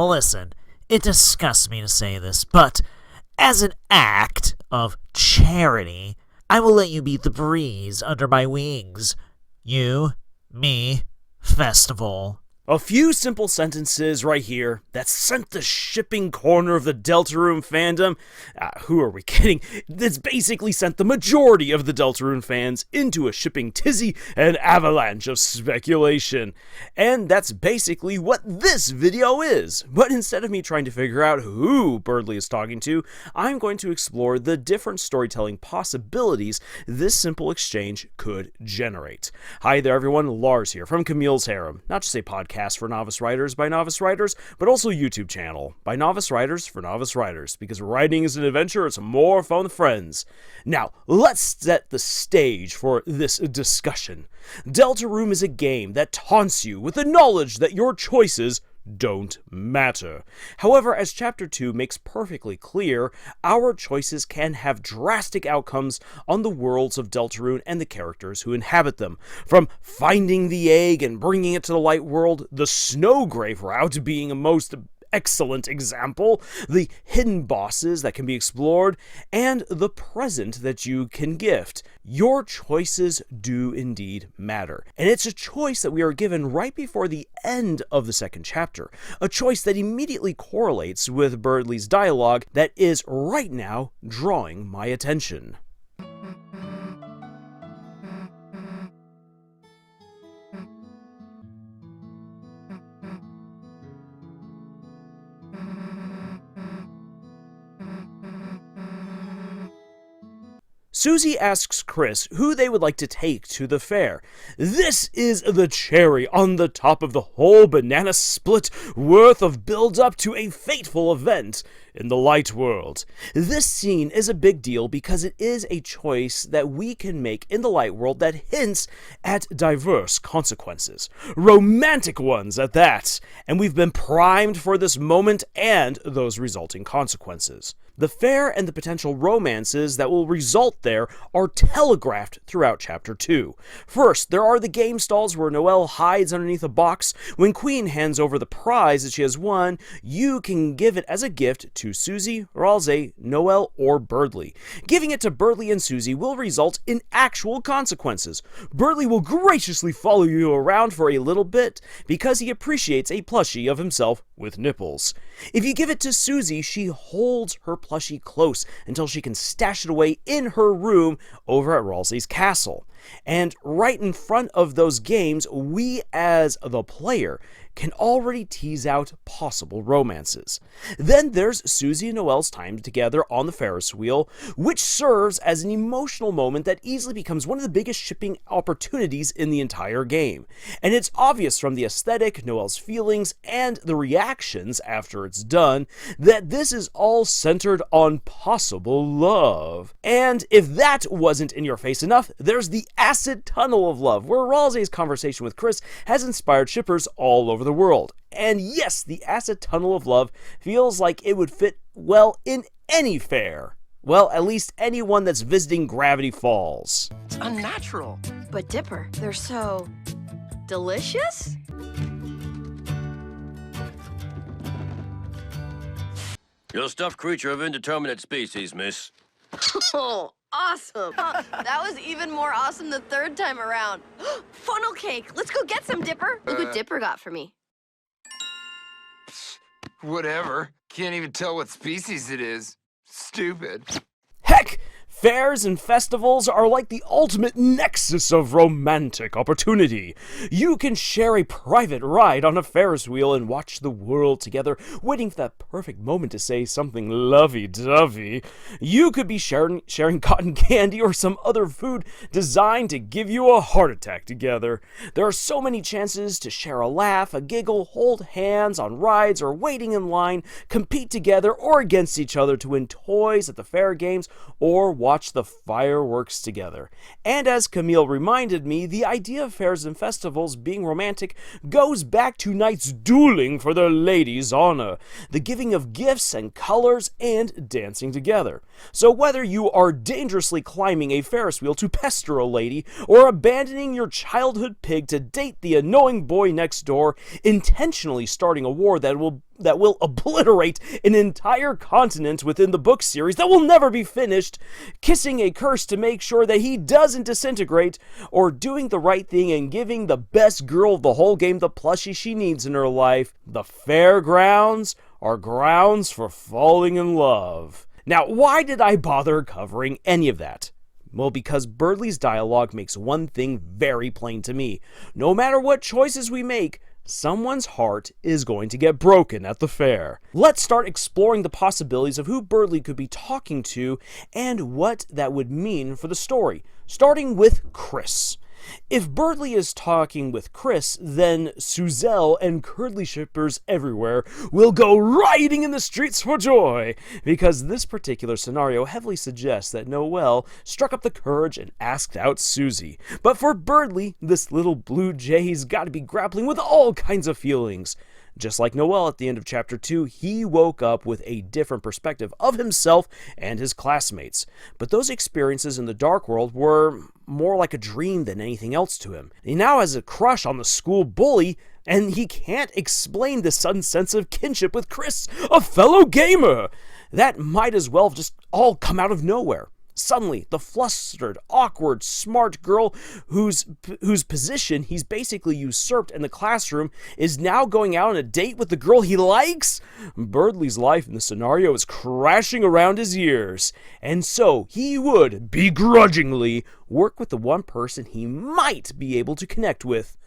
Listen, it disgusts me to say this, but as an act of charity, I will let you beat the breeze under my wings. You, me, festival. A few simple sentences right here that sent the shipping corner of the Deltarune fandom, who are we kidding? That's basically sent the majority of the Deltarune fans into a shipping tizzy and avalanche of speculation. And that's basically what this video is. But instead of me trying to figure out who Berdly is talking to, I'm going to explore the different storytelling possibilities this simple exchange could generate. Hi there everyone, Lars here from Camille's Harem, not just a podcast for novice writers by novice writers, but also YouTube channel by novice writers for novice writers, because writing is an adventure, it's more fun with friends. Now, let's set the stage for this discussion. Deltarune is a game that taunts you with the knowledge that your choices don't matter. However, as Chapter 2 makes perfectly clear, our choices can have drastic outcomes on the worlds of Deltarune and the characters who inhabit them. From finding the egg and bringing it to the light world, the Snowgrave route being a most excellent example, the hidden bosses that can be explored, and the present that you can gift. Your choices do indeed matter. And it's a choice that we are given right before the end of the second chapter. A choice that immediately correlates with Berdly's dialogue that is right now drawing my attention. Susie asks Chris who they would like to take to the fair. This is the cherry on the top of the whole banana split worth of build-up to a fateful event in the light world. This scene is a big deal because it is a choice that we can make in the light world that hints at diverse consequences. Romantic ones at that. And we've been primed for this moment and those resulting consequences. The fair and the potential romances that will result there are telegraphed throughout Chapter 2. First, there are the game stalls where Noelle hides underneath a box. When Queen hands over the prize that she has won, you can give it as a gift to Susie, Ralsei, Noelle, or Berdly. Giving it to Berdly and Susie will result in actual consequences. Berdly will graciously follow you around for a little bit because he appreciates a plushie of himself with nipples. If you give it to Susie, she holds her plushie close until she can stash it away in her room over at Ralsei's castle. And right in front of those games, we as the player can already tease out possible romances. Then there's Susie and Noelle's time together on the Ferris wheel, which serves as an emotional moment that easily becomes one of the biggest shipping opportunities in the entire game. And it's obvious from the aesthetic, Noelle's feelings, and the reactions after it's done that this is all centered on possible love. And if that wasn't in your face enough, there's the acid tunnel of love, where Ralsei's conversation with Chris has inspired shippers all over the world. And yes, the acid tunnel of love feels like it would fit well in any fair. Well, at least anyone that's visiting Gravity Falls. It's unnatural. But Dipper, they're so delicious? You're a stuffed creature of indeterminate species, miss. Oh, awesome. That was even more awesome the third time around. Funnel cake. Let's go get some, Dipper. Look what Dipper got for me. Whatever. Can't even tell what species it is. Stupid. Heck! Fairs and festivals are like the ultimate nexus of romantic opportunity. You can share a private ride on a Ferris wheel and watch the world together, waiting for that perfect moment to say something lovey-dovey. You could be sharing cotton candy or some other food designed to give you a heart attack together. There are so many chances to share a laugh, a giggle, hold hands on rides or waiting in line, compete together or against each other to win toys at the fair games, or watch the fireworks together. And as Camille reminded me, the idea of fairs and festivals being romantic goes back to knights dueling for their lady's honor, the giving of gifts and colors, and dancing together. So whether you are dangerously climbing a Ferris wheel to pester a lady, or abandoning your childhood pig to date the annoying boy next door, intentionally starting a war that will that will obliterate an entire continent within the book series that will never be finished, kissing a curse to make sure that he doesn't disintegrate, or doing the right thing and giving the best girl of the whole game the plushie she needs in her life. The Fairgrounds are grounds for falling in love. Now, why did I bother covering any of that? Well, because Berdly's dialogue makes one thing very plain to me. No matter what choices we make, someone's heart is going to get broken at the fair. Let's start exploring the possibilities of who Berdly could be talking to and what that would mean for the story, starting with Chris. If Berdly is talking with Chris, then Suzelle and Curdly shippers everywhere will go rioting in the streets for joy, because this particular scenario heavily suggests that Noelle struck up the courage and asked out Susie. But for Berdly, this little blue jay's got to be grappling with all kinds of feelings. Just like Noelle at the end of Chapter 2, he woke up with a different perspective of himself and his classmates. But those experiences in the dark world were more like a dream than anything else to him. He now has a crush on the school bully, and he can't explain the sudden sense of kinship with Chris, a fellow gamer. That might as well just all come out of nowhere. Suddenly, the flustered, awkward, smart girl whose position he's basically usurped in the classroom is now going out on a date with the girl he likes? Berdly's life in the scenario is crashing around his ears, and so he would begrudgingly work with the one person he might be able to connect with,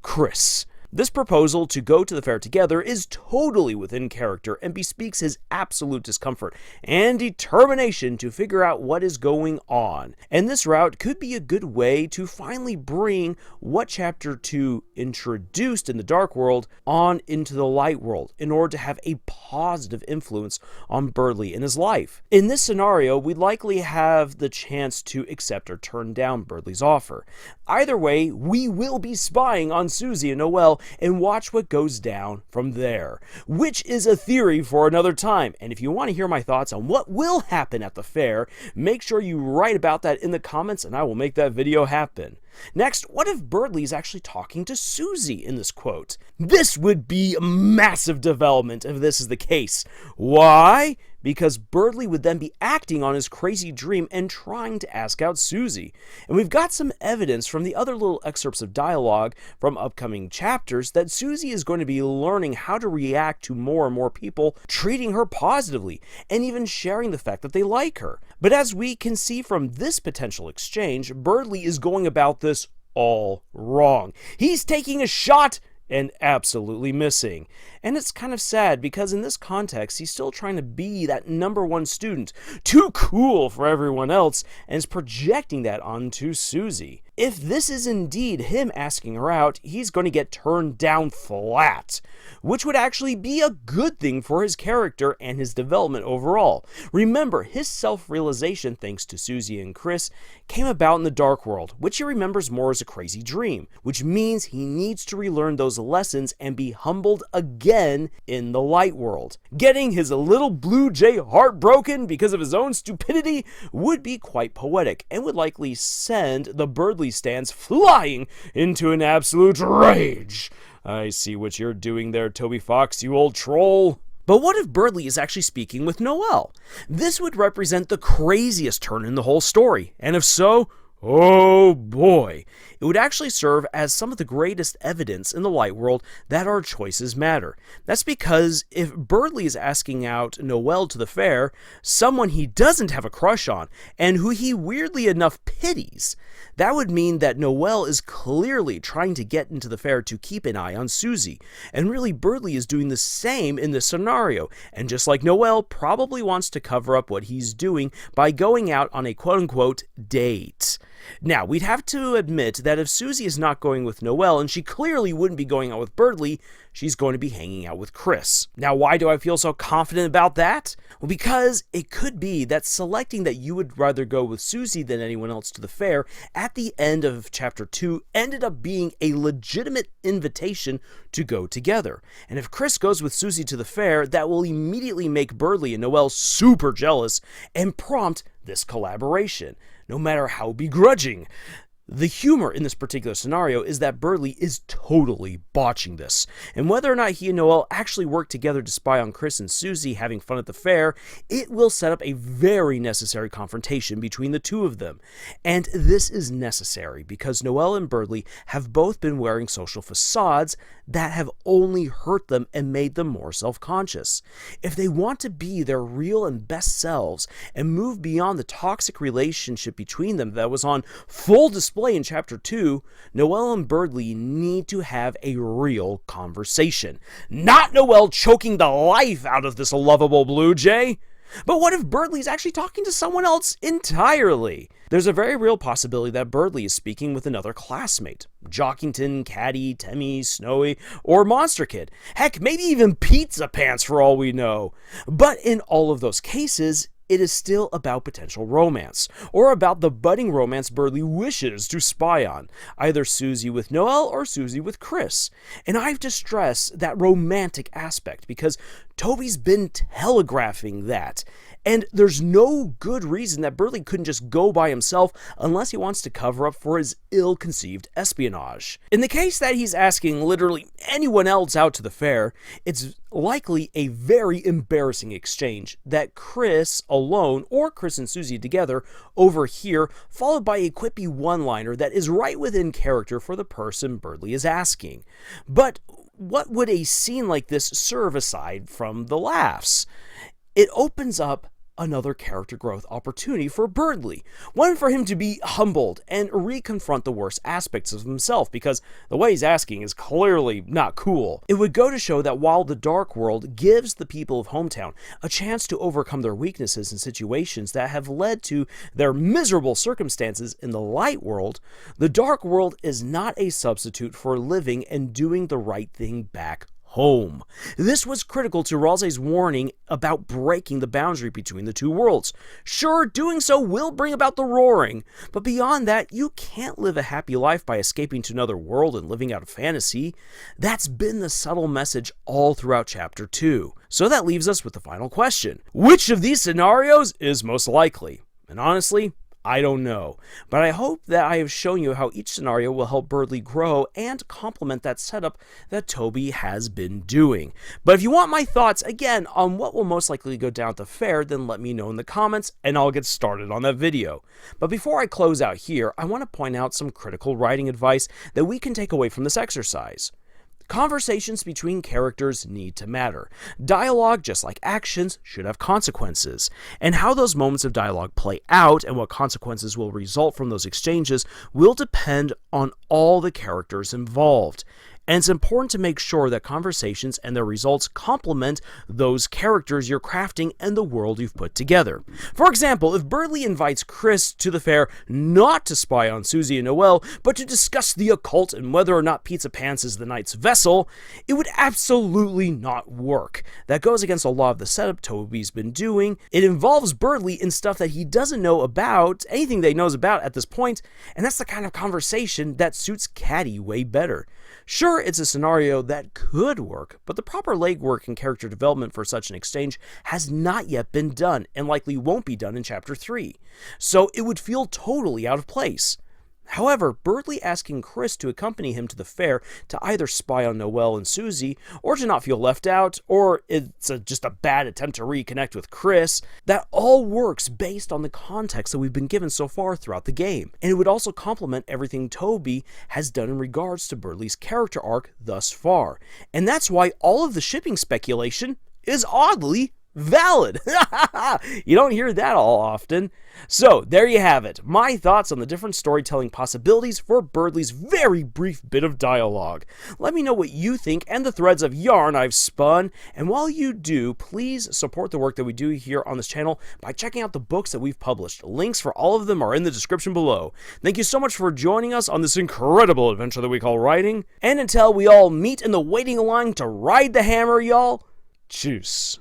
Chris. This proposal to go to the fair together is totally within character and bespeaks his absolute discomfort and determination to figure out what is going on. And this route could be a good way to finally bring what Chapter 2 introduced in the dark world on into the light world in order to have a positive influence on Berdly in his life. In this scenario, we'd likely have the chance to accept or turn down Berdly's offer. Either way, we will be spying on Susie and Noelle and watch what goes down from there, which is a theory for another time. And if you want to hear my thoughts on what will happen at the fair, make sure you write about that in the comments and I will make that video happen. Next, what if Berdly is actually talking to Susie in this quote? This would be a massive development if this is the case. Why? Because Berdly would then be acting on his crazy dream and trying to ask out Susie. And we've got some evidence from the other little excerpts of dialogue from upcoming chapters that Susie is going to be learning how to react to more and more people treating her positively and even sharing the fact that they like her. But as we can see from this potential exchange, Berdly is going about this all wrong. He's taking a shot and absolutely missing. And it's kind of sad because in this context, he's still trying to be that #1 student, too cool for everyone else, and is projecting that onto Susie. If this is indeed him asking her out, he's going to get turned down flat, which would actually be a good thing for his character and his development overall. Remember, his self-realization, thanks to Susie and Chris, came about in the dark world, which he remembers more as a crazy dream, which means he needs to relearn those lessons and be humbled again in the light world. Getting his little blue jay heartbroken because of his own stupidity would be quite poetic and would likely send the Berdly stands flying into an absolute rage. I see what you're doing there, Toby Fox, you old troll. But what if Berdly is actually speaking with Noelle? This would represent the craziest turn in the whole story, and if so, oh boy, it would actually serve as some of the greatest evidence in the light world that our choices matter. That's because if Berdly is asking out Noelle to the fair, someone he doesn't have a crush on, and who he weirdly enough pities, that would mean that Noelle is clearly trying to get into the fair to keep an eye on Susie, and really Berdly is doing the same in this scenario, and just like Noelle, probably wants to cover up what he's doing by going out on a quote-unquote date. Now, we'd have to admit that if Susie is not going with Noelle, and she clearly wouldn't be going out with Berdly, she's going to be hanging out with Chris. Now, why do I feel so confident about that? Well, because it could be that selecting that you would rather go with Susie than anyone else to the fair at the end of Chapter 2 ended up being a legitimate invitation to go together. And if Chris goes with Susie to the fair, that will immediately make Berdly and Noelle super jealous and prompt this collaboration, no matter how begrudging. The humor in this particular scenario is that Berdly is totally botching this, and whether or not he and Noelle actually work together to spy on Chris and Susie having fun at the fair, it will set up a very necessary confrontation between the two of them. And this is necessary because Noelle and Berdly have both been wearing social facades that have only hurt them and made them more self-conscious. If they want to be their real and best selves and move beyond the toxic relationship between them that was on full display in Chapter 2, Noelle and Berdly need to have a real conversation. Not Noelle choking the life out of this lovable bluejay. But what if Berdly's actually talking to someone else entirely? There's a very real possibility that Berdly is speaking with another classmate. Jockington, Caddy, Temmie, Snowy, or Monster Kid. Heck, maybe even Pizza Pants for all we know. But in all of those cases, it is still about potential romance, or about the budding romance Berdly wishes to spy on, either Susie with Noelle or Susie with Chris. And I have to stress that romantic aspect, because Toby's been telegraphing that. And there's no good reason that Berdly couldn't just go by himself unless he wants to cover up for his ill-conceived espionage. In the case that he's asking literally anyone else out to the fair, it's likely a very embarrassing exchange that Chris alone or Chris and Susie together overhear, followed by a quippy one-liner that is right within character for the person Berdly is asking. But what would a scene like this serve aside from the laughs? It opens up another character growth opportunity for Berdly, one for him to be humbled and reconfront the worst aspects of himself, because the way he's asking is clearly not cool. It would go to show that while the dark world gives the people of Hometown a chance to overcome their weaknesses and situations that have led to their miserable circumstances in the light world, the dark world is not a substitute for living and doing the right thing back home. This was critical to Ralsei's warning about breaking the boundary between the two worlds. Sure, doing so will bring about the roaring, but beyond that, you can't live a happy life by escaping to another world and living out a fantasy. That's been the subtle message all throughout Chapter 2. So that leaves us with the final question. Which of these scenarios is most likely? And honestly, I don't know, but I hope that I have shown you how each scenario will help Berdly grow and complement that setup that Toby has been doing. But if you want my thoughts, again, on what will most likely go down at the fair, then let me know in the comments and I'll get started on that video. But before I close out here, I want to point out some critical writing advice that we can take away from this exercise. Conversations between characters need to matter. Dialogue, just like actions, should have consequences. And how those moments of dialogue play out and what consequences will result from those exchanges will depend on all the characters involved. And it's important to make sure that conversations and their results complement those characters you're crafting and the world you've put together. For example, if Berdly invites Chris to the fair not to spy on Susie and Noelle, but to discuss the occult and whether or not Pizza Pants is the knight's vessel, it would absolutely not work. That goes against a lot of the setup Toby's been doing. It involves Berdly in stuff that he doesn't know about, anything that he knows about at this point, and that's the kind of conversation that suits Caddy way better. Sure, it's a scenario that could work, but the proper legwork and character development for such an exchange has not yet been done, and likely won't be done in Chapter 3. So it would feel totally out of place. However, Berdly asking Chris to accompany him to the fair to either spy on Noelle and Susie, or to not feel left out, or it's just a bad attempt to reconnect with Chris, that all works based on the context that we've been given so far throughout the game. And it would also complement everything Toby has done in regards to Berdly's character arc thus far. And that's why all of the shipping speculation is oddly valid. You don't hear that all often. So there you have it, my thoughts on the different storytelling possibilities for Berdly's very brief bit of dialogue. Let me know what you think and the threads of yarn I've spun, and while you do, please support the work that we do here on this channel by checking out the books that we've published. Links for all of them are in the description below. Thank you so much for joining us on this incredible adventure that we call writing, and until we all meet in the waiting line to ride the hammer, y'all, tschüss.